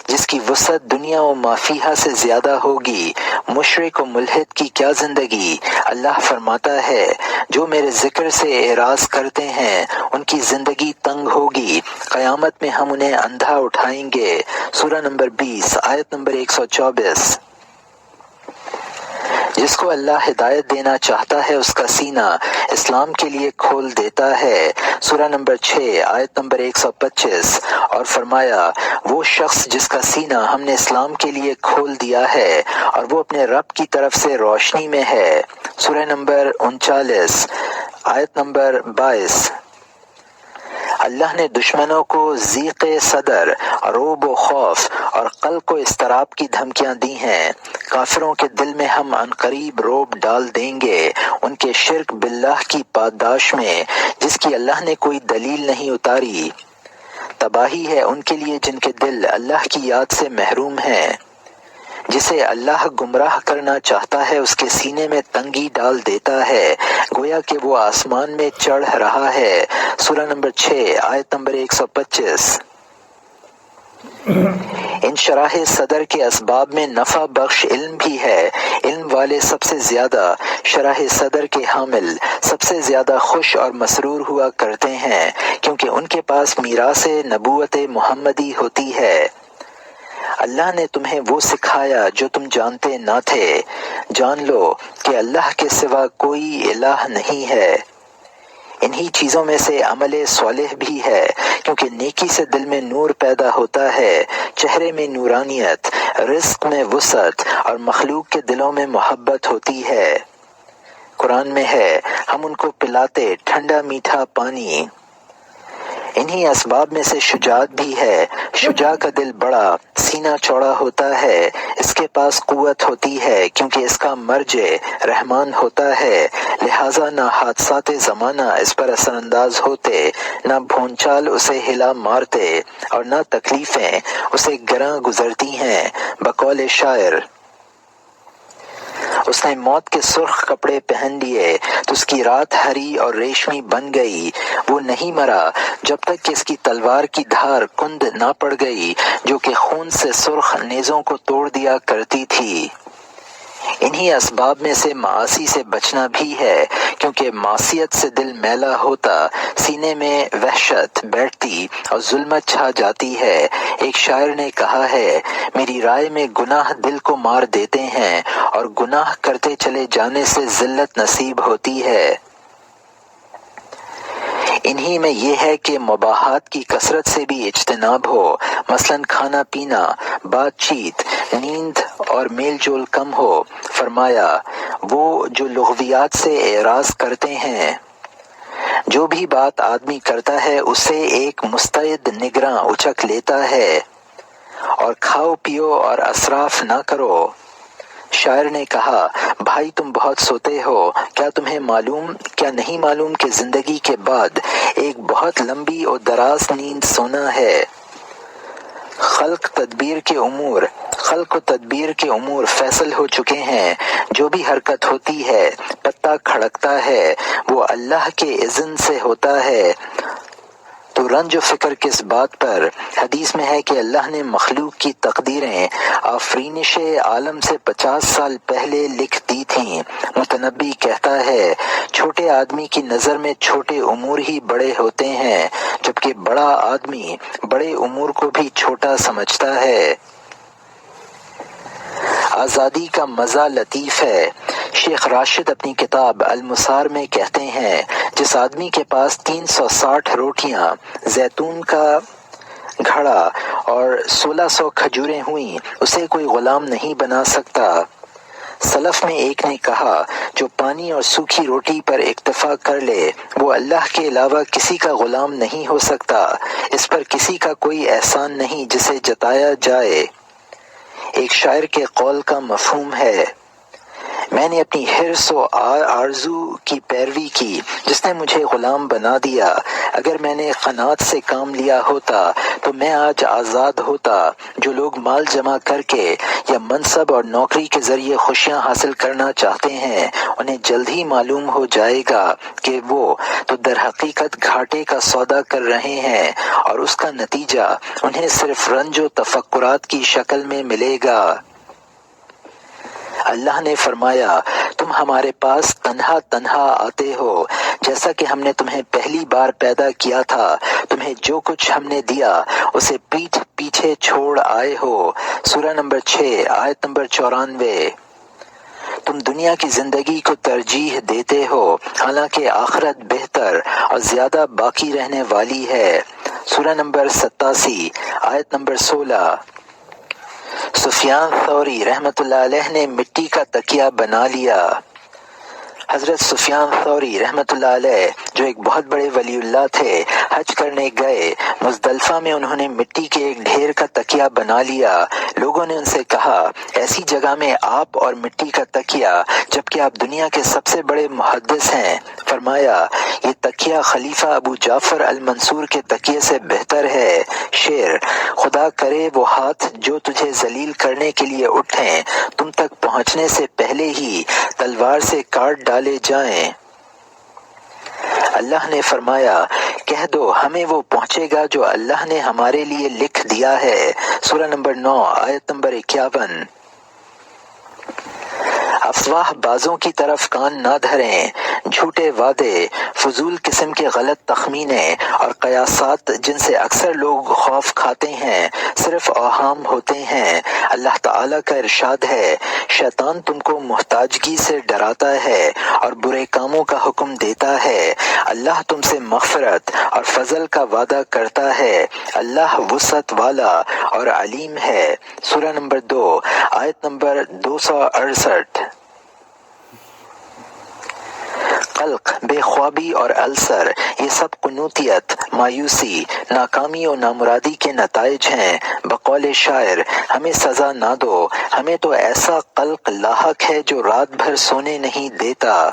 جس کی وسعت دنیا و مافیہا سے زیادہ ہوگی۔ مشرک و ملحد کی کیا زندگی، اللہ فرماتا ہے جو میرے ذکر سے اعراض کرتے ہیں ان کی زندگی تنگ ہوگی، قیامت میں ہم انہیں اندھا اٹھائیں گے۔ سورہ نمبر 20 آیت نمبر 124۔ جس کو اللہ ہدایت دینا چاہتا ہے اس کا سینہ اسلام کے لیے کھول دیتا ہے۔ سورہ نمبر 6 آیت نمبر 125۔ اور فرمایا وہ شخص جس کا سینہ ہم نے اسلام کے لیے کھول دیا ہے اور وہ اپنے رب کی طرف سے روشنی میں ہے۔ سورہ نمبر 39 آیت نمبر 22۔ اللہ نے دشمنوں کو ضیق صدر، رعب و خوف اور قلق و اضطراب کی دھمکیاں دی ہیں۔ کافروں کے دل میں ہم عنقریب رعب ڈال دیں گے ان کے شرک باللہ کی پاداش میں جس کی اللہ نے کوئی دلیل نہیں اتاری۔ تباہی ہے ان کے لیے جن کے دل اللہ کی یاد سے محروم ہیں۔ جسے اللہ گمراہ کرنا چاہتا ہے اس کے سینے میں تنگی ڈال دیتا ہے، گویا کہ وہ آسمان میں چڑھ رہا ہے۔ سورہ نمبر 6 آیت نمبر 125۔ انشراح صدر کے اسباب میں نفع بخش علم بھی ہے۔ علم والے سب سے زیادہ شرح صدر کے حامل سب سے زیادہ خوش اور مسرور ہوا کرتے ہیں کیونکہ ان کے پاس میراث نبوت محمدی ہوتی ہے۔ اللہ نے تمہیں وہ سکھایا جو تم جانتے نہ تھے، جان لو کہ اللہ کے سوا کوئی الہ نہیں ہے۔ انہی چیزوں میں سے عمل صالح بھی ہے کیونکہ نیکی سے دل میں نور پیدا ہوتا ہے، چہرے میں نورانیت، رزق میں وسعت اور مخلوق کے دلوں میں محبت ہوتی ہے۔ قرآن میں ہے ہم ان کو پلاتے ٹھنڈا میٹھا پانی۔ انہی اسباب میں سے شجاعت بھی ہے۔ شجاع کا دل بڑا، سینہ چوڑا ہوتا ہے، اس کے پاس قوت ہوتی ہے کیونکہ اس کا مرجع رحمان ہوتا ہے، لہٰذا نہ حادثات زمانہ اس پر اثر انداز ہوتے، نہ بھونچال اسے ہلا مارتے اور نہ تکلیفیں اسے گراں گزرتی ہیں۔ بقول شاعر، اس نے موت کے سرخ کپڑے پہن لیے تو اس کی رات ہری اور ریشمی بن گئی، وہ نہیں مرا جب تک کہ اس کی تلوار کی دھار کند نہ پڑ گئی جو کہ خون سے سرخ نیزوں کو توڑ دیا کرتی تھی۔ انہی اسباب میں سے معاصی سے بچنا بھی ہے کیونکہ معصیت سے دل میلا ہوتا، سینے میں وحشت بیٹھتی اور ظلمت چھا جاتی ہے۔ ایک شاعر نے کہا ہے میری رائے میں گناہ دل کو مار دیتے ہیں اور گناہ کرتے چلے جانے سے ذلت نصیب ہوتی ہے۔ انہی میں یہ ہے کہ مباحات کی کثرت سے بھی اجتناب ہو، مثلاً کھانا پینا، بات چیت، نیند اور میل جول کم ہو۔ فرمایا وہ جو لغویات سے اعراض کرتے ہیں، جو بھی بات آدمی کرتا ہے اسے ایک مستعد نگراں اچک لیتا ہے، اور کھاؤ پیو اور اسراف نہ کرو۔ شاعر نے کہا بھائی تم بہت سوتے ہو، کیا نہیں معلوم کہ زندگی کے بعد ایک بہت لمبی اور دراز نیند سونا ہے۔ خلق و تدبیر کے امور فیصل ہو چکے ہیں، جو بھی حرکت ہوتی ہے، پتا کھڑکتا ہے، وہ اللہ کے اذن سے ہوتا ہے، تو رنج و فکر کس بات پر؟ حدیث میں ہے کہ اللہ نے مخلوق کی تقدیریں آفرینش عالم سے 50 سال پہلے لکھ دی تھیں۔ متنبی کہتا ہے چھوٹے آدمی کی نظر میں چھوٹے امور ہی بڑے ہوتے ہیں جبکہ بڑا آدمی بڑے امور کو بھی چھوٹا سمجھتا ہے۔ آزادی کا مزہ لطیف ہے، شیخ راشد اپنی کتاب المسار میں کہتے ہیں، جس آدمی کے پاس 360 روٹیاں، زیتون کا گھڑا اور 1600 کھجوریں ہوئیں، اسے کوئی غلام نہیں بنا سکتا۔ سلف میں ایک نے کہا، جو پانی اور سوکھی روٹی پر اکتفا کر لے وہ اللہ کے علاوہ کسی کا غلام نہیں ہو سکتا، اس پر کسی کا کوئی احسان نہیں جسے جتایا جائے۔ ایک شاعر کے قول کا مفہوم ہے، میں نے اپنی حرص و آرزو کی پیروی کی جس نے مجھے غلام بنا دیا۔ اگر میں نے قناعت سے کام لیا ہوتا تو میں آج آزاد ہوتا۔ جو لوگ مال جمع کر کے یا منصب اور نوکری کے ذریعے خوشیاں حاصل کرنا چاہتے ہیں، انہیں جلد ہی معلوم ہو جائے گا کہ وہ تو در حقیقت گھاٹے کا سودا کر رہے ہیں، اور اس کا نتیجہ انہیں صرف رنج و تفکرات کی شکل میں ملے گا۔ اللہ نے فرمایا، تم ہمارے پاس تنہا تنہا آتے ہو، جیسا کہ ہم نے تمہیں پہلی بار پیدا کیا تھا۔ تمہیں جو کچھ ہم نے دیا اسے پیٹھ پیچھے چھوڑ آئے ہو۔ سورہ نمبر 6 آیت نمبر 94۔ تم دنیا کی زندگی کو ترجیح دیتے ہو، حالانکہ آخرت بہتر اور زیادہ باقی رہنے والی ہے۔ سورہ نمبر 87 آیت نمبر 16۔ سفیان ثوری رحمۃ اللہ علیہ نے مٹی کا تکیہ بنا لیا۔ حضرت سفیان ثوری رحمۃ اللہ علیہ جو ایک بہت بڑے ولی اللہ تھے، حج کرنے گئے، مزدلفہ میں انہوں نے مٹی کے ایک ڈھیر کا تکیہ بنا لیا۔ لوگوں نے ان سے کہا، ایسی جگہ میں آپ اور مٹی کا تکیہ، جبکہ آپ دنیا کے سب سے بڑے محدث ہیں۔ فرمایا، یہ تکیہ خلیفہ ابو جعفر المنصور کے تکیے سے بہتر ہے۔ شعر، خدا کرے وہ ہاتھ جو تجھے ذلیل کرنے کے لیے اٹھیں، تم تک پہنچنے سے پہلے ہی تلوار سے کاٹ ڈالے جائیں۔ اللہ نے فرمایا، کہہ دو ہمیں وہ پہنچے گا جو اللہ نے ہمارے لیے لکھ دیا ہے۔ سورہ نمبر 9 آیت نمبر 51۔ افواہ بازوں کی طرف کان نہ دھریں۔ جھوٹے وعدے، فضول قسم کے غلط تخمینے اور قیاسات جن سے اکثر لوگ خوف کھاتے ہیں، صرف اوہام ہوتے ہیں۔ اللہ تعالیٰ کا ارشاد ہے، شیطان تم کو محتاجگی سے ڈراتا ہے اور برے کاموں کا حکم دیتا ہے۔ اللہ تم سے مغفرت اور فضل کا وعدہ کرتا ہے۔ اللہ وسعت والا اور علیم ہے۔ سورہ نمبر 2 آیت نمبر 268۔ قلق، بے خوابی اور السر، یہ سب قنوطیت، مایوسی، ناکامی اور نامرادی کے نتائج ہیں۔ بقول شاعر، ہمیں سزا نہ دو، ہمیں تو ایسا قلق لاحق ہے جو رات بھر سونے نہیں دیتا۔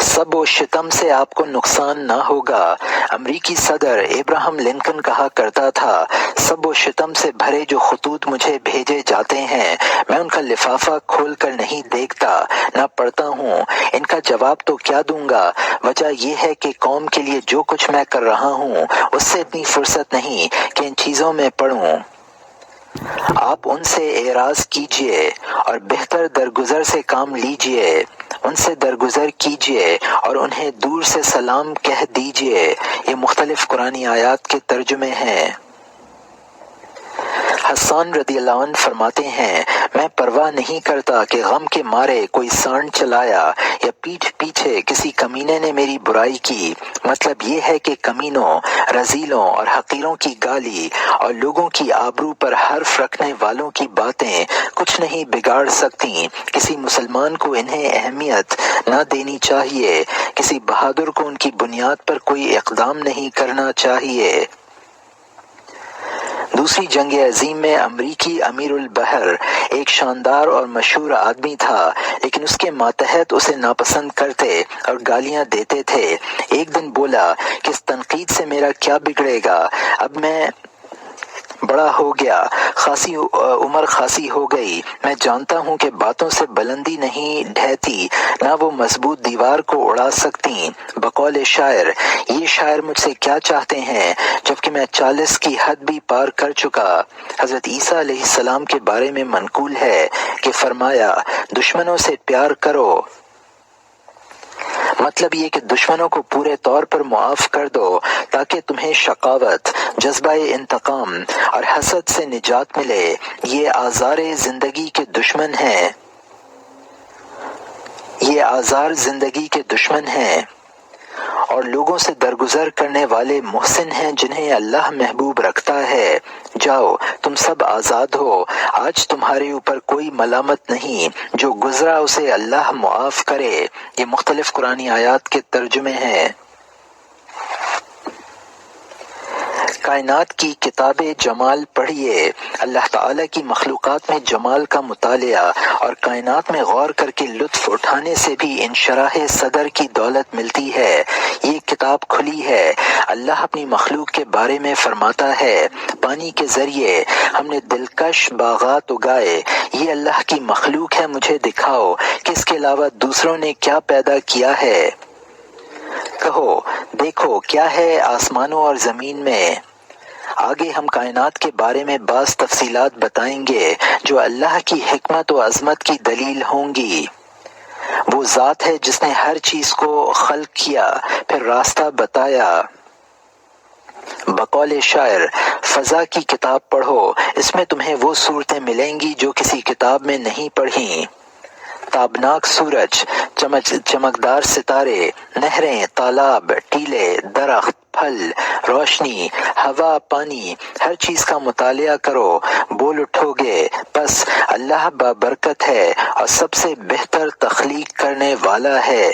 سب و شتم سے آپ کو نقصان نہ ہوگا۔ امریکی صدر ابراہم لنکن کہا کرتا تھا، سب و شتم سے بھرے جو خطوط مجھے بھیجے جاتے ہیں، میں ان کا لفافہ کھول کر نہیں دیکھتا، نہ پڑھتا ہوں۔ ان کا جواب تو کیا دوں گا؟ وجہ یہ ہے کہ قوم کے لیے جو کچھ میں کر رہا ہوں اس سے اتنی فرصت نہیں کہ ان چیزوں میں پڑھوں۔ آپ ان سے اعراض کیجئے اور بہتر درگزر سے کام لیجئے۔ ان سے درگزر کیجئے اور انہیں دور سے سلام کہہ دیجئے۔ یہ مختلف قرآنی آیات کے ترجمے ہیں۔ حسان رضی اللہ عنہ فرماتے ہیں، میں پرواہ نہیں کرتا کہ غم کے مارے کوئی سانڈ چلایا یا پیٹھ پیچھے کسی کمینے نے میری برائی کی۔ مطلب یہ ہے کہ کمینوں، رذیلوں اور حقیروں کی گالی اور لوگوں کی آبرو پر حرف رکھنے والوں کی باتیں کچھ نہیں بگاڑ سکتی۔ کسی مسلمان کو انہیں اہمیت نہ دینی چاہیے۔ کسی بہادر کو ان کی بنیاد پر کوئی اقدام نہیں کرنا چاہیے۔ دوسری جنگ عظیم میں امریکی امیر البحر ایک شاندار اور مشہور آدمی تھا، لیکن اس کے ماتحت اسے ناپسند کرتے اور گالیاں دیتے تھے۔ ایک دن بولا کہ اس تنقید سے میرا کیا بگڑے گا، اب میں بڑا ہو گیا، خاصی عمر خاصی ہو گئی، میں جانتا ہوں کہ باتوں سے بلندی نہیں ڈھہتی، نہ وہ مضبوط دیوار کو اڑا سکتی۔ بقول شاعر، یہ شاعر مجھ سے کیا چاہتے ہیں جبکہ میں 40 کی حد بھی پار کر چکا۔ حضرت عیسیٰ علیہ السلام کے بارے میں منقول ہے کہ فرمایا، دشمنوں سے پیار کرو۔ مطلب یہ کہ دشمنوں کو پورے طور پر معاف کر دو تاکہ تمہیں شقاوت، جذبہ انتقام اور حسد سے نجات ملے۔ یہ آزار زندگی کے دشمن ہیں۔ یہ آزار زندگی کے دشمن ہیں اور لوگوں سے درگزر کرنے والے محسن ہیں جنہیں اللہ محبوب رکھتا ہے۔ جاؤ تم سب آزاد ہو، آج تمہارے اوپر کوئی ملامت نہیں، جو گزرا اسے اللہ معاف کرے۔ یہ مختلف قرآنی آیات کے ترجمے ہیں۔ کائنات کی کتاب جمال پڑھیے۔ اللہ تعالیٰ کی مخلوقات میں جمال کا مطالعہ اور کائنات میں غور کر کے لطف اٹھانے سے بھی انشراح صدر کی دولت ملتی ہے۔ یہ کتاب کھلی ہے۔ اللہ اپنی مخلوق کے بارے میں فرماتا ہے، پانی کے ذریعے ہم نے دلکش باغات اگائے۔ یہ اللہ کی مخلوق ہے، مجھے دکھاؤ کہ اس کے علاوہ دوسروں نے کیا پیدا کیا ہے۔ کہو دیکھو کیا ہے آسمانوں اور زمین میں۔ آگے ہم کائنات کے بارے میں بعض تفصیلات بتائیں گے جو اللہ کی حکمت و عظمت کی دلیل ہوں گی۔ وہ ذات ہے جس نے ہر چیز کو خلق کیا پھر راستہ بتایا۔ بقول شاعر، فضا کی کتاب پڑھو، اس میں تمہیں وہ صورتیں ملیں گی جو کسی کتاب میں نہیں پڑھیں۔ تابناک سورج، چمکدار ستارے، نہریں، تالاب، ٹیلے، درخت، پھل، روشنی، ہوا، پانی، ہر چیز کا مطالعہ کرو، بول اٹھو گے۔ بس اللہ بابرکت ہے اور سب سے بہتر تخلیق کرنے والا ہے۔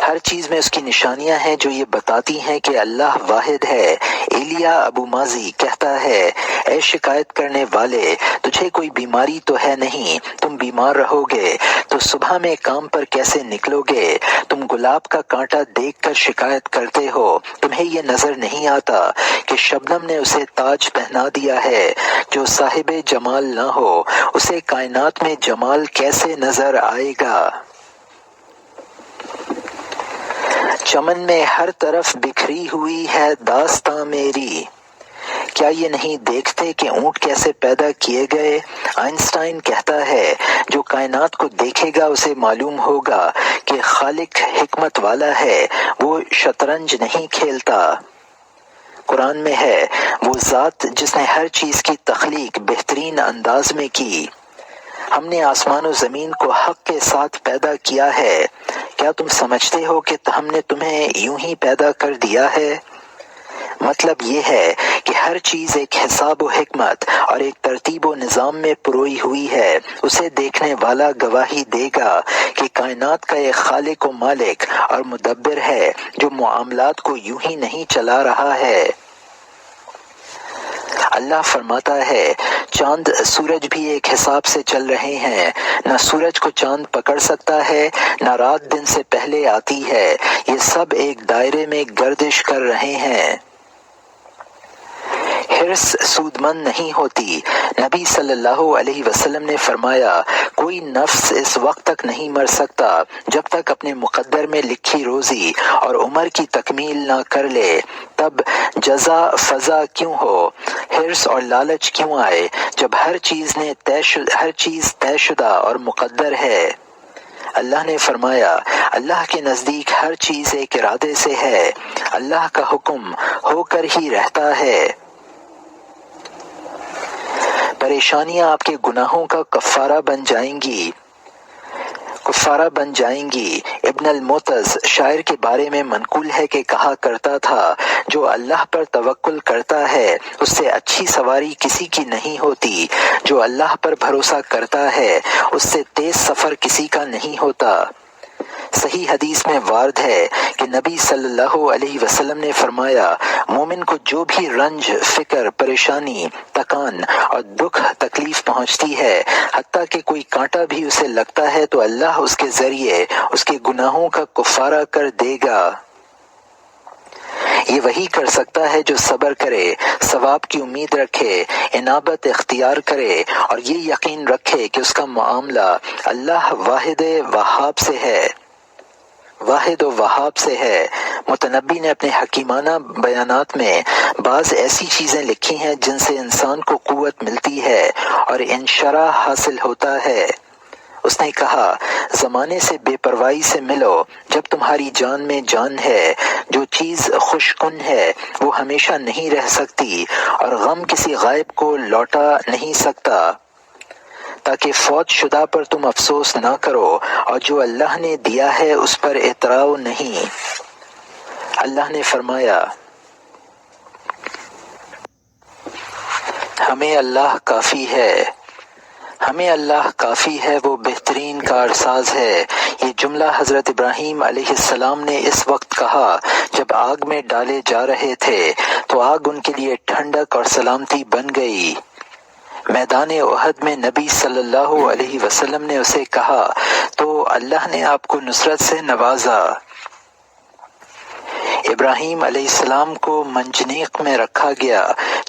ہر چیز میں اس کی نشانیاں ہیں جو یہ بتاتی ہیں کہ اللہ واحد ہے۔ ایلیا ابو ماضی کہتا ہے، اے شکایت کرنے والے، تجھے کوئی بیماری تو ہے نہیں، تم بیمار رہو گے تو صبح میں کام پر کیسے نکلو گے؟ تم گلاب کا کانٹا دیکھ کر شکایت کرتے ہو، تمہیں یہ نظر نہیں آتا کہ شبنم نے اسے تاج پہنا دیا ہے۔ جو صاحب جمال نہ ہو اسے کائنات میں جمال کیسے نظر آئے گا؟ چمن میں ہر طرف بکھری ہوئی ہے داستاں میری، کیا یہ نہیں دیکھتے کہ اونٹ کیسے پیدا کیے گئے؟ آئنسٹائن کہتا ہے، جو کائنات کو دیکھے گا اسے معلوم ہوگا کہ خالق حکمت والا ہے، وہ شطرنج نہیں کھیلتا۔ قرآن میں ہے، وہ ذات جس نے ہر چیز کی تخلیق بہترین انداز میں کی۔ ہم نے آسمان و زمین کو حق کے ساتھ پیدا کیا ہے۔ کیا تم سمجھتے ہو کہ ہم نے تمہیں یوں ہی پیدا کر دیا ہے؟ مطلب یہ ہے کہ ہر چیز ایک حساب و حکمت اور ایک ترتیب و نظام میں پروئی ہوئی ہے۔ اسے دیکھنے والا گواہی دے گا کہ کائنات کا ایک خالق و مالک اور مدبر ہے جو معاملات کو یوں ہی نہیں چلا رہا ہے۔ اللہ فرماتا ہے، چاند سورج بھی ایک حساب سے چل رہے ہیں، نہ سورج کو چاند پکڑ سکتا ہے نہ رات دن سے پہلے آتی ہے، یہ سب ایک دائرے میں گردش کر رہے ہیں۔ حرص سود مند نہیں ہوتی۔ نبی صلی اللہ علیہ وسلم نے فرمایا، کوئی نفس اس وقت تک نہیں مر سکتا جب تک اپنے مقدر میں لکھی روزی اور عمر کی تکمیل نہ کر لے، تب جزا فضا کیوں ہو، حرص اور لالچ کیوں آئے، جب ہر چیز طے شدہ اور مقدر ہے۔ اللہ نے فرمایا، اللہ کے نزدیک ہر چیز ایک ارادے سے ہے، اللہ کا حکم ہو کر ہی رہتا ہے۔ پریشانیاں آپ کے گناہوں کا کفارہ بن جائیں گی۔ ابن المعتز شاعر کے بارے میں منقول ہے کہ کہا کرتا تھا، جو اللہ پر توکل کرتا ہے اس سے اچھی سواری کسی کی نہیں ہوتی، جو اللہ پر بھروسہ کرتا ہے اس سے تیز سفر کسی کا نہیں ہوتا۔ صحیح حدیث میں وارد ہے کہ نبی صلی اللہ علیہ وسلم نے فرمایا، مومن کو جو بھی رنج، فکر، پریشانی، تکان اور دکھ تکلیف پہنچتی ہے، حتیٰ کہ کوئی کانٹا بھی اسے لگتا ہے تو اللہ اس کے ذریعے اس کے گناہوں کا کفارہ کر دے گا۔ یہ وہی کر سکتا ہے جو صبر کرے، ثواب کی امید رکھے، انابت اختیار کرے اور یہ یقین رکھے کہ اس کا معاملہ اللہ واحد و وہاب سے ہے۔ متنبی نے اپنے حکیمانہ بیانات میں بعض ایسی چیزیں لکھی ہیں جن سے انسان کو قوت ملتی ہے اور انشراح حاصل ہوتا ہے۔ اس نے کہا، زمانے سے بے پرواہی سے ملو جب تمہاری جان میں جان ہے۔ جو چیز خوش کن ہے وہ ہمیشہ نہیں رہ سکتی اور غم کسی غائب کو لوٹا نہیں سکتا۔ تاکہ فوت شدہ پر تم افسوس نہ کرو اور جو اللہ نے دیا ہے اس پر اعتراض نہیں۔ اللہ نے فرمایا ہمیں اللہ کافی ہے، ہمیں اللہ کافی ہے، وہ بہترین کارساز ہے۔ یہ جملہ حضرت ابراہیم علیہ السلام نے اس وقت کہا جب آگ میں ڈالے جا رہے تھے تو آگ ان کے لیے ٹھنڈک اور سلامتی بن گئی۔ میدان احد میں نبی صلی اللہ علیہ وسلم نے اسے کہا تو اللہ نے آپ کو نصرت سے نوازا۔ ابراہیم علیہ السلام کو منجنیق میں رکھا گیا۔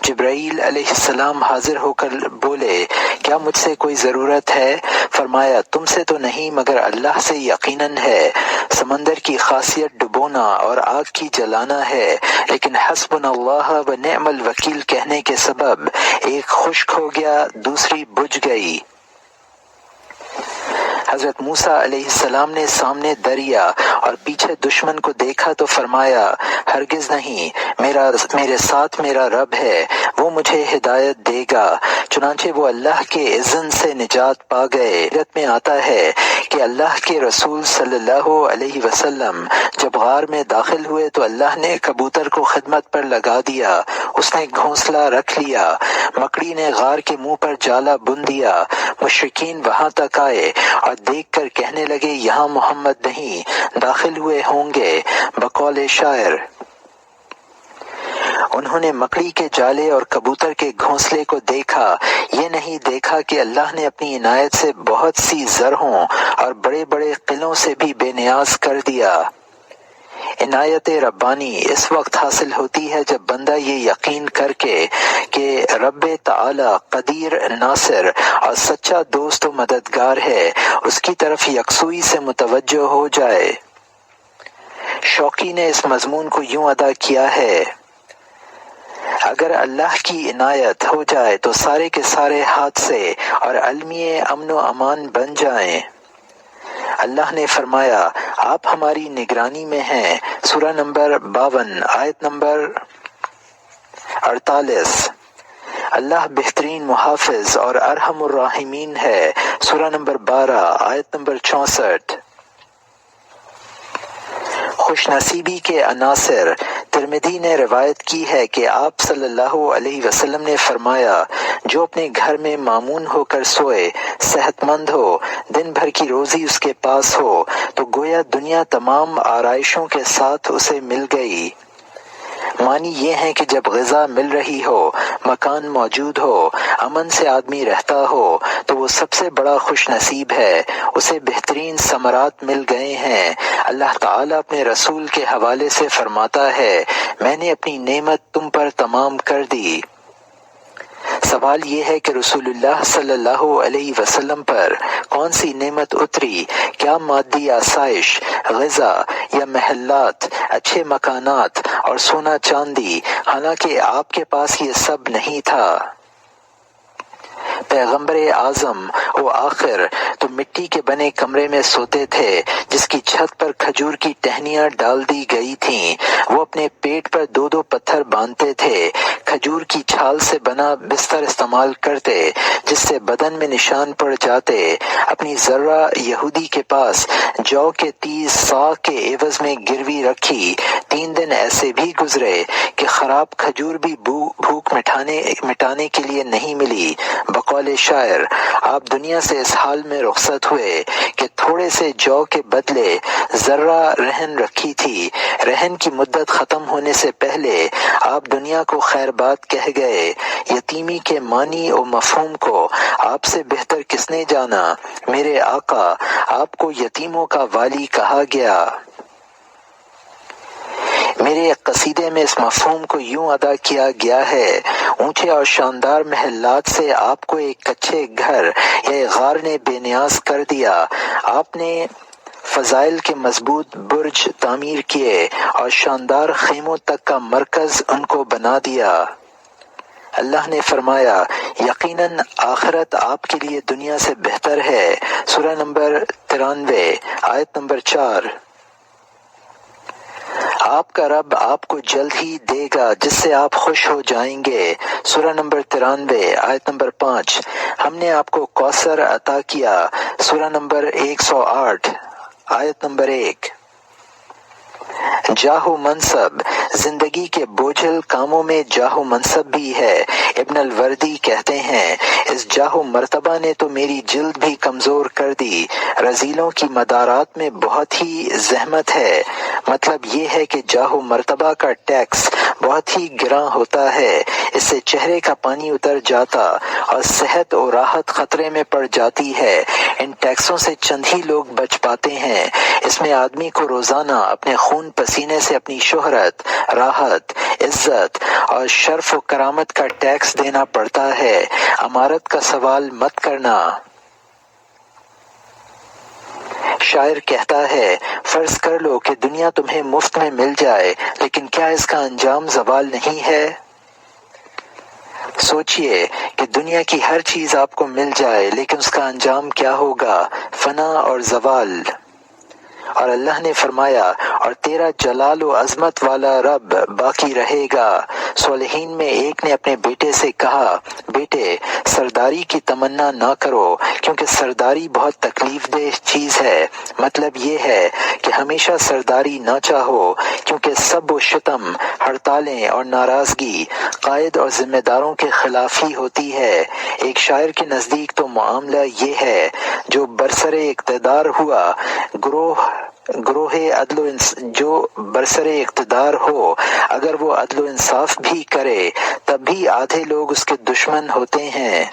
جبرائیل علیہ السلام حاضر ہو کر بولے کیا مجھ سے کوئی ضرورت ہے؟ فرمایا تم سے تو نہیں مگر اللہ سے یقیناً ہے۔ سمندر کی خاصیت ڈبونا اور آگ کی جلانا ہے، لیکن حسبنا اللہ و نعم الوکیل کہنے کے سبب ایک خشک ہو گیا، دوسری بجھ گئی۔ حضرت موسیٰ علیہ السلام نے سامنے دریا اور پیچھے دشمن کو دیکھا تو فرمایا ہرگز نہیں، میرے ساتھ میرا رب ہے، وہ مجھے ہدایت دے گا۔ چنانچہ وہ اللہ کے اذن سے نجات پا گئے۔ سیرت میں آتا ہے کہ اللہ کے رسول صلی اللہ علیہ وسلم جب غار میں داخل ہوئے تو اللہ نے کبوتر کو خدمت پر لگا دیا، اس نے گھونسلہ رکھ لیا، مکڑی نے غار کے منہ پر جالا بن دیا۔ مشرکین وہاں تک آئے اور دیکھ کر کہنے لگے یہاں محمد نہیں داخل ہوئے ہوں گے۔ بقول شاعر انہوں نے مکڑی کے جالے اور کبوتر کے گھونسلے کو دیکھا، یہ نہیں دیکھا کہ اللہ نے اپنی عنایت سے بہت سی زرہوں اور بڑے بڑے قلعوں سے بھی بے نیاز کر دیا۔ عنایت ربانی اس وقت حاصل ہوتی ہے جب بندہ یہ یقین کر کے کہ رب تعالی قدیر، ناصر اور سچا دوست و مددگار ہے، اس کی طرف یکسوئی سے متوجہ ہو جائے۔ شوقی نے اس مضمون کو یوں ادا کیا ہے اگر اللہ کی عنایت ہو جائے تو سارے کے سارے حادثے اور عالمی امن و امان بن جائیں۔ اللہ نے فرمایا آپ ہماری نگرانی میں ہیں۔ سورہ نمبر 52 آیت نمبر 48۔ اللہ بہترین محافظ اور ارحم الراحمین ہے۔ سورہ نمبر 12 آیت نمبر 64۔ خوش نصیبی کے عناصر ترمذی نے روایت کی ہے کہ آپ صلی اللہ علیہ وسلم نے فرمایا جو اپنے گھر میں مامون ہو کر سوئے، صحت مند ہو، دن بھر کی روزی اس کے پاس ہو تو گویا دنیا تمام آرائشوں کے ساتھ اسے مل گئی۔ معنی یہ ہے کہ جب غذا مل رہی ہو، مکان موجود ہو، امن سے آدمی رہتا ہو تو وہ سب سے بڑا خوش نصیب ہے، اسے بہترین ثمرات مل گئے ہیں۔ اللہ تعالیٰ اپنے رسول کے حوالے سے فرماتا ہے میں نے اپنی نعمت تم پر تمام کر دی۔ سوال یہ ہے کہ رسول اللہ صلی اللہ علیہ وسلم پر کون سی نعمت اتری؟ کیا مادی آسائش، غذا یا محلات، اچھے مکانات اور سونا چاندی؟ حالانکہ آپ کے پاس یہ سب نہیں تھا۔ پیغمبر اعظم و آخر تو مٹی کے بنے کمرے میں سوتے تھے جس کی چھت پر کھجور کی ٹہنیاں ڈال دی گئی تھیں۔ وہ اپنے پیٹ پر 2 پتھر باندھتے تھے، کھجور کی چھال سے بنا بستر استعمال کرتے جس سے بدن میں نشان پڑ جاتے۔ اپنی ذرہ یہودی کے پاس جو کے 30 صاع کے عوض میں گروی رکھی۔ 3 دن ایسے بھی گزرے کہ خراب کھجور بھی بھوک مٹانے کے لیے نہیں ملی۔ بقول شاعر آپ دنیا سے اس حال میں رخصت ہوئے کہ تھوڑے سے جو کے بدلے ذرہ رہن رکھی تھی۔ رہن کی مدت ختم ہونے سے پہلے آپ دنیا کو خیر بات کہہ گئے۔ یتیمی کے معنی و مفہوم کو آپ سے بہتر کس نے جانا؟ میرے آقا آپ کو یتیموں کا والی کہا گیا۔ میرے ایک قصیدے میں اس مفہوم کو یوں ادا کیا گیا ہے اونچے اور شاندار محلات سے آپ کو ایک کچے گھر یا غار نے بے نیاز کر دیا۔ آپ نے فضائل کے مضبوط برج تعمیر کیے اور شاندار خیموں تک کا مرکز ان کو بنا دیا۔ اللہ نے فرمایا یقیناً آخرت آپ کے لیے دنیا سے بہتر ہے۔ سورہ نمبر 93 آیت نمبر 4۔ آپ کا رب آپ کو جلد ہی دے گا جس سے آپ خوش ہو جائیں گے۔ سورہ نمبر 93 آیت نمبر 5۔ ہم نے آپ کو کوثر عطا کیا۔ سورہ نمبر 108 آیت نمبر 1۔ جاہ و منصب، زندگی کے بوجھل کاموں میں جاہ و منصب بھی ہے۔ ابن الوردی کہتے ہیں اس جاہ و مرتبہ نے تو میری جلد بھی کمزور کر دی۔ رذیلوں کی مدارات میں بہت ہی زحمت ہے۔ مطلب یہ ہے کہ جاہ و مرتبہ کا ٹیکس بہت ہی گراں ہوتا ہے، اس سے چہرے کا پانی اتر جاتا اور صحت و راحت خطرے میں پڑ جاتی ہے۔ ان ٹیکسوں سے چند ہی لوگ بچ پاتے ہیں۔ اس میں آدمی کو روزانہ اپنے خون پسینے سے اپنی شہرت، راحت، عزت اور شرف و کرامت کا ٹیکس دینا پڑتا ہے۔ امارت کا سوال مت کرنا۔ شاعر کہتا ہے فرض کر لو کہ دنیا تمہیں مفت میں مل جائے، لیکن کیا اس کا انجام زوال نہیں ہے؟ سوچئے کہ دنیا کی ہر چیز آپ کو مل جائے لیکن اس کا انجام کیا ہوگا؟ فنا اور زوال۔ اور اللہ نے فرمایا اور تیرا جلال و عظمت والا رب باقی رہے گا۔ صالحین میں ایک نے اپنے بیٹے سے کہا بیٹے سرداری کی تمنا نہ کرو کیونکہ سرداری بہت تکلیف دہ چیز ہے۔ مطلب یہ ہے کہ ہمیشہ سرداری نہ چاہو کیونکہ سب و شتم، ہڑتالیں اور ناراضگی قائد اور ذمہ داروں کے خلاف ہی ہوتی ہے۔ ایک شاعر کے نزدیک تو معاملہ یہ ہے جو برسر اقتدار ہوا جو برسر اقتدار ہو اگر وہ عدل و انصاف بھی کرے تب بھی آدھے لوگ اس کے دشمن ہوتے ہیں۔